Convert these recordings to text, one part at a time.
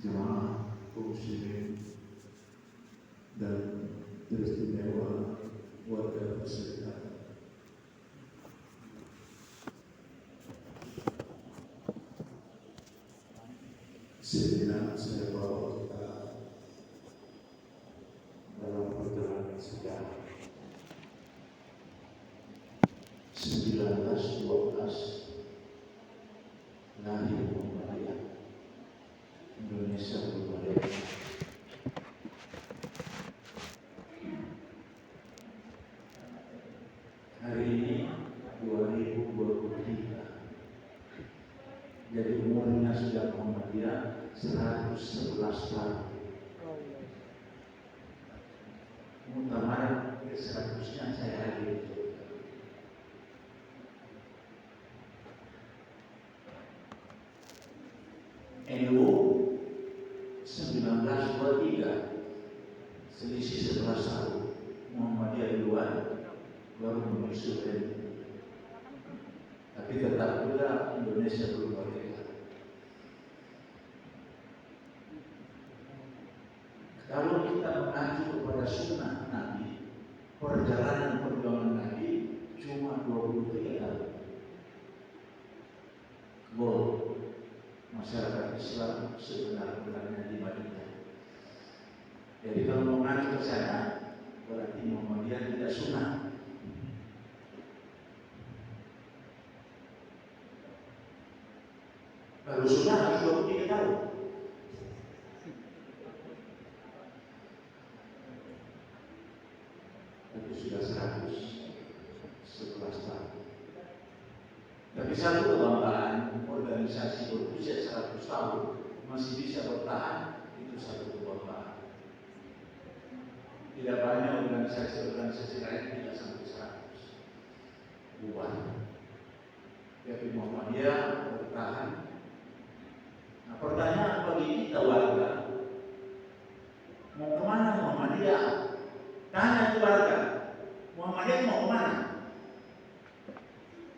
jemaah muslimin dan teristimewa warga masyarakat. Sejenak saya bawa kita dalam perjalanan sejarah 1912 lahir Muhammadiyah Indonesia bermerdeka. Hari ini 2023, jadi umurnya sudah Muhammadiyah 111 tahun. Muktamar ke-100-nya saya hadir. NU 1923, selisih 11 tahun. Muhammadiyah duluan, baru menyusul NU. Tapi tetap juga Indonesia belum merdeka. Kalau kita mengacu kepada sunnah Nabi, perjalanan perjuangan Nabi cuma 23 tahun. Masyarakat Islam sebenar-benarnya di Madinah. Jadi kalau mengacu ke sana, berarti Muhammadiyah tidak sunnah. Kalau sunnah harus 23 tahun. Tapi sudah 111 tahun. Tapi satu kebanggaan, organisasi berusia 100 tahun masih bisa bertahan, itu satu kebanggaan. Tidak banyak organisasi-organisasi lain tidak sampai 100 bubar. Tapi Muhammadiyah bertahan. Nah, pertanyaan bagi kita warga, mau kemana Muhammadiyah? Tanya ke warga, Muhammadiyah mau kemana?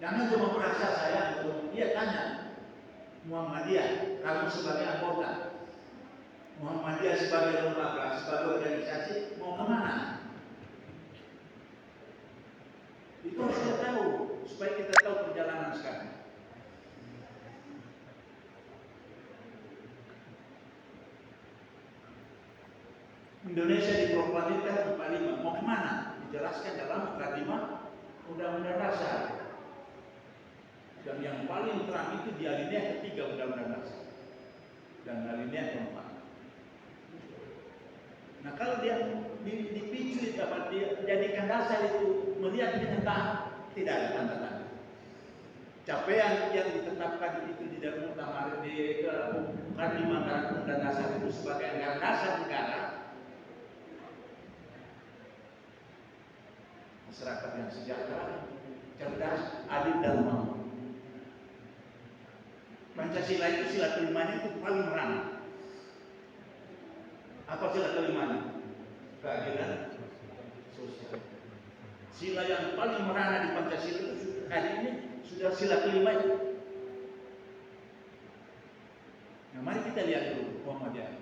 Jangan cuma merasa saya, dia tanya Muhammadiyah, kamu sebagai anggota, Muhammadiyah sebagai lembaga, sebagai organisasi, mau kemana? Itu harus kita tahu, supaya kita tahu perjalanan sekarang. Indonesia diproklamirkan 45, mau kemana? Dijelaskan dalam mukadimah Undang-Undang Dasar. Dan yang paling terang itu di alinea ketiga Undang-Undang Dasar dan alinea keempat. Nah, kalau dia dipicu dapat dijadikan dasar itu melihat kenyataan, tidak ada tanda-tanda. Capaian yang ditetapkan itu di dalam muktamar di mukadimah Undang-Undang Dasar itu sebagai anggaran dasar negara. Masyarakat yang sejahtera, cerdas, adil dan makmur. Pancasila itu sila kelimanya itu paling merana. Apa sila kelimanya? Keadilan sosial. Sila yang paling merana di Pancasila itu hari ini sudah sila kelima itu. Nah, mari kita lihat dulu Muhammadiyah.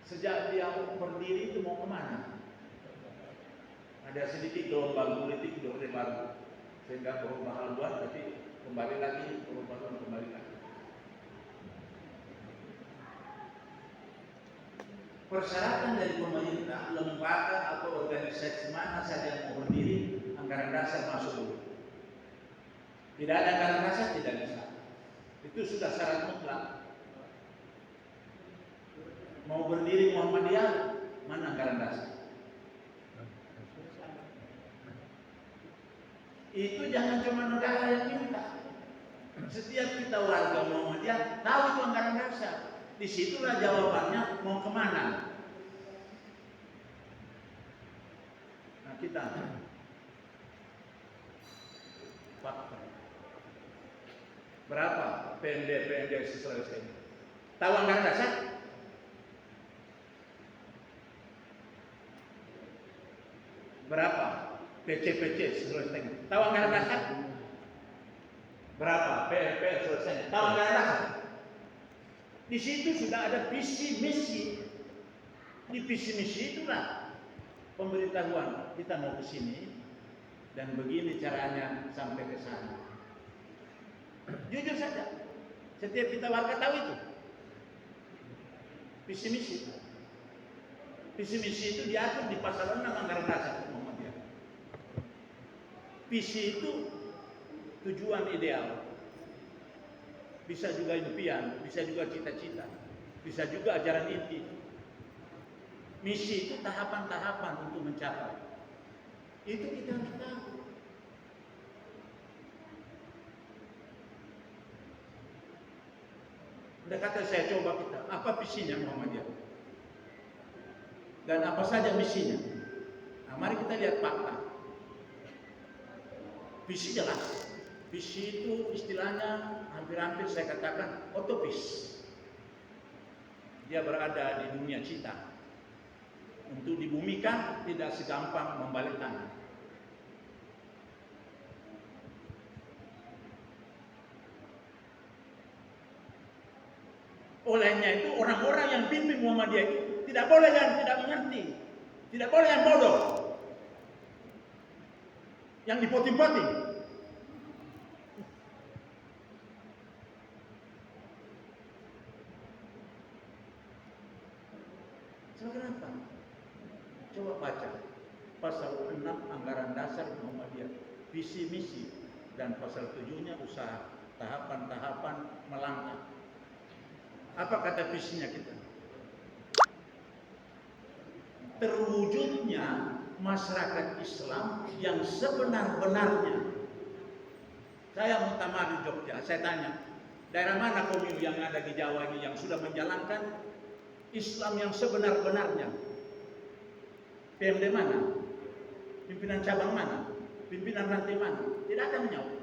Sejak dia berdiri itu mau kemana? Ada sedikit gelombang politik di Orde Baru, sehingga perubahan haluan, tapi kembali lagi perubahan kembali lagi. Persyaratan dari pemerintah, lembaga atau organisasi mana saja yang mau berdiri, anggaran dasar masuk dulu. Tidak ada anggaran dasar tidak bisa. Itu sudah syarat mutlak. Mau berdiri Muhammadiyah, mana anggaran dasar? Itu jangan cuma negara yang minta. Setiap kita warga Muhammadiyah tahu itu anggaran dasar. Disitulah jawabannya mau kemana. Nah, kita fakta. Berapa PND selesai? Tahu anggaran dasar? Berapa PC selesai? Tahu anggaran dasar? Berapa PLP selesai? Tahu anggaran dasar? Di situ sudah ada visi misi. Di visi misi itulah pemberitahuan kita mau ke sini dan begini caranya sampai ke sana. Jujur saja, setiap kita warga tahu itu visi misi. Visi misi itu diatur di pasal 6 Anggaran Dasar Muhammadiyah. Visi itu tujuan ideal, bisa juga impian, bisa juga cita-cita, bisa juga ajaran inti. Misi itu tahapan-tahapan untuk mencapai. Itu kita harus tahu. Udah kata saya coba kita, apa visinya Muhammadiyah? Dan apa saja misinya? Nah, mari kita lihat fakta. Visi jelas. Visi itu istilahnya hampir-hampir saya katakan utopis. Dia berada di dunia cita. Untuk dibumikan tidak segampang membalik tangan. Olehnya itu orang-orang yang pimpin Muhammadiyah itu tidak boleh yang tidak mengerti, tidak boleh yang bodoh, yang dipoting-poting. So, kenapa? Coba baca pasal 6 Anggaran Dasar Muhammadiyah, visi misi, dan pasal 7-nya usaha, tahapan-tahapan melangkah. Apa kata visinya kita? Terwujudnya masyarakat Islam yang sebenar-benarnya. Saya muktamar di Jogja, saya tanya, daerah mana komune yang ada di Jawa ini yang sudah menjalankan Islam yang sebenar-benarnya? PMD mana? Pimpinan cabang mana? Pimpinan rantai mana? Tidak ada menjawab.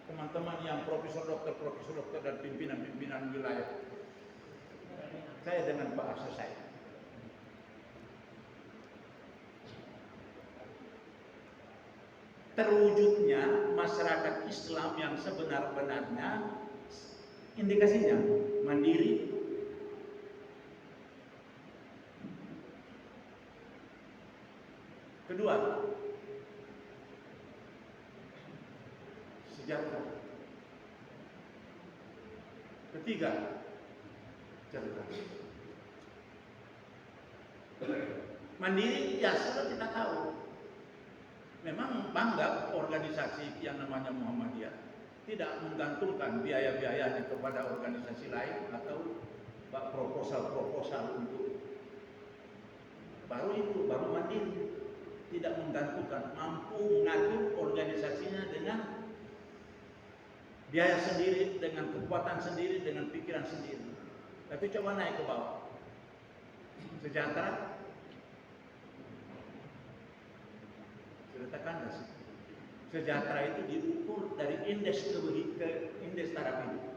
Teman-teman yang profesor dokter dan pimpinan wilayah. Saya dengan bahasa saya. Terwujudnya masyarakat Islam yang sebenar-benarnya, indikasinya mandiri, kedua sejahtera, ketiga cerdas. Mandiri ya sudah kita tahu. Memang bangga organisasi yang namanya Muhammadiyah tidak menggantungkan biaya-biayanya kepada organisasi lain atau proposal untuk baru mandiri, tidak menggantungkan, mampu mengatur organisasinya dengan biaya sendiri, dengan kekuatan sendiri, dengan pikiran sendiri. Tapi coba naik ke bawah. Sejahtera, letakkan sih. Sejahtera itu diukur dari indeks indeks taraf hidup.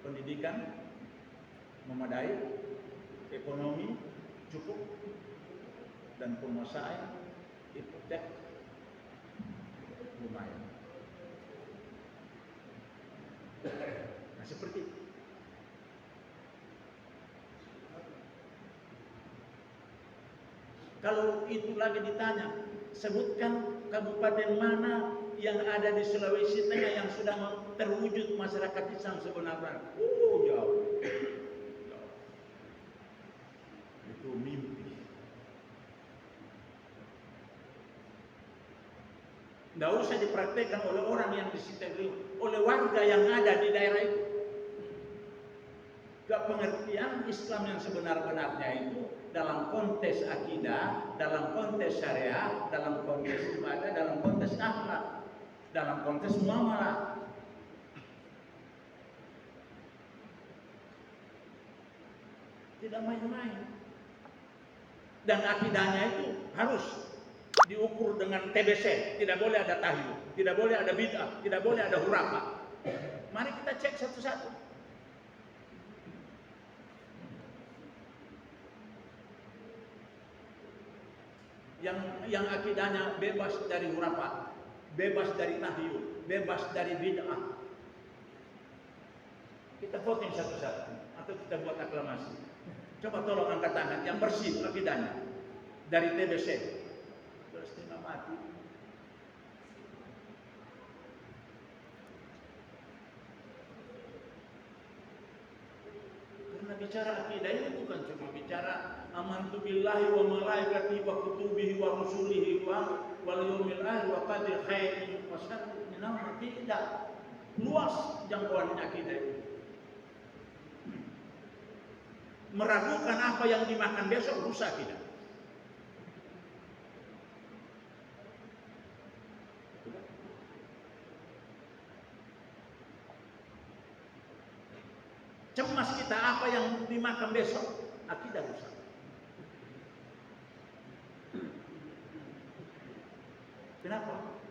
Pendidikan memadai, ekonomi cukup, dan penguasaan hipotek lumayan. Nah, seperti itu. Kalau itu lagi ditanya, sebutkan kabupaten mana yang ada di Sulawesi Tengah yang sudah terwujud masyarakat Islam sebenarnya. Jauh. Itu mimpi. Tidak usah dipraktekkan oleh orang yang di situ, oleh warga yang ada di daerah itu. Pengertian Islam yang sebenar-benarnya itu dalam konteks akidah, dalam konteks syariat, dalam konteks ibadah, dalam konteks akhlak, dalam konteks muamalah. Tidak main-main. Dan akidahnya itu harus diukur dengan TBC, tidak boleh ada tahyul, tidak boleh ada bid'ah, tidak boleh ada hurafah. Mari kita cek satu-satu. Yang akidahnya bebas dari hurafat, bebas dari tahyul, bebas dari bid'ah. Kita voting satu-satu atau kita buat aklamasi. Coba tolong angkat tangan yang bersih akidahnya dari TBC. Terus setengah mati. Karena bicara akidah ini bukan cuma bicara amantu billahi wa malaikatihi wa kutubihi wa rusulihi wa wal yawmil akhir wa qadri khairin wa syarrin. Tidak. Luas jangkauan akidah itu. Meragukan apa yang dimakan besok rusak kita. Cemas kita apa yang dimakan besok, akidah rusak. Kenapa?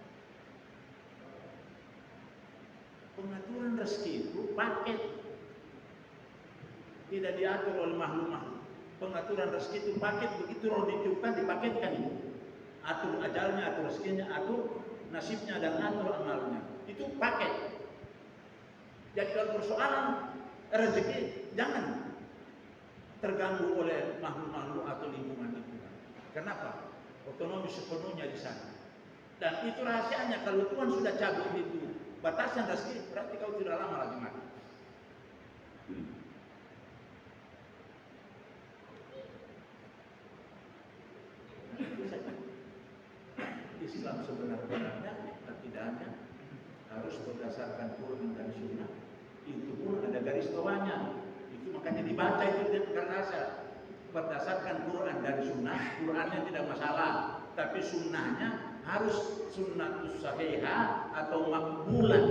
Pengaturan rezeki itu paket. Tidak diatur oleh makhluk-makhluk. Pengaturan rezeki itu paket, begitu roh ditiupkan dipaketkan itu. Atur ajalnya, atur rezekinya, atur nasibnya dan atur amalnya. Itu paket. Jadi kalau persoalan rezeki jangan terganggu oleh makhluk-makhluk atau lingkungan-lingkungan. Kenapa? Otonomi sepenuhnya di sana. Dan itu rahasianya, kalau Tuhan sudah cabut itu batasan rezeki, berarti kau tidak lama lagi mati. Islam sebenarnya akidahnya harus berdasarkan Quran dan Sunnah. Itu pun ada garis bawahnya. Itu makanya dibaca itu karena berdasarkan Quran dan Sunnah. Qurannya tidak masalah, tapi Sunnahnya harus sunnatus sahihah atau makbulan.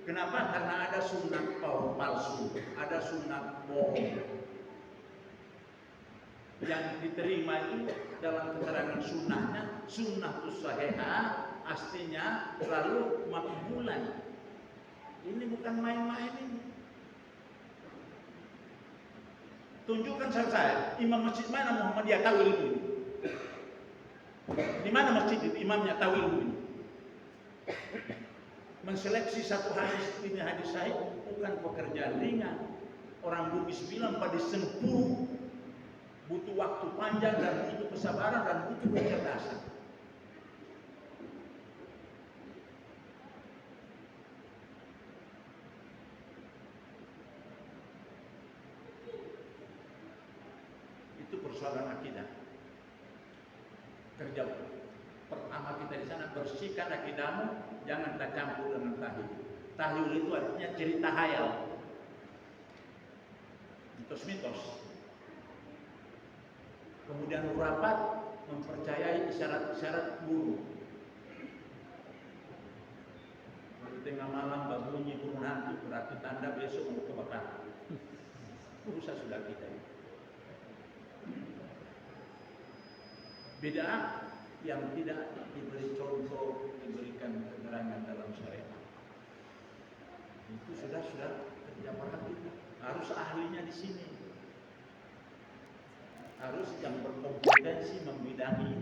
Kenapa? Karena ada sunnah palsu, ada sunnah bohong. Yang diterima itu dalam keterangan sunnahnya, sunnatus sahihah, aslinya lalu makbulan. Ini bukan main-main ini. Tunjukkan saya, imam masjid mana Muhammadiyah tahu ilmu ini? Di mana masjid itu imamnya tahu ilmu ini? Menseleksi satu hadis ini hadis sahih bukan pekerjaan ringan. Orang Bugis bilang pada sempurna, butuh waktu panjang dan butuh kesabaran dan butuh kecerdasan. Itu persoalan akidah. Kerja pertama kita di sana, bersihkan akidahmu, jangan tak campur dengan tahlil. Tahlil itu artinya cerita hayal, mitos-mitos. Kemudian rapat mempercayai isyarat-isyarat guru. Di tengah malam berbunyi burung hantu, berarti tanda besok mau kebakaran. Rusak sudah kita. Bid'ah yang tidak diberi contoh, diberikan keterangan dalam syariat. Itu sudah kerja para kita. Harus ahlinya di sini. Harus yang berkompetensi membidangi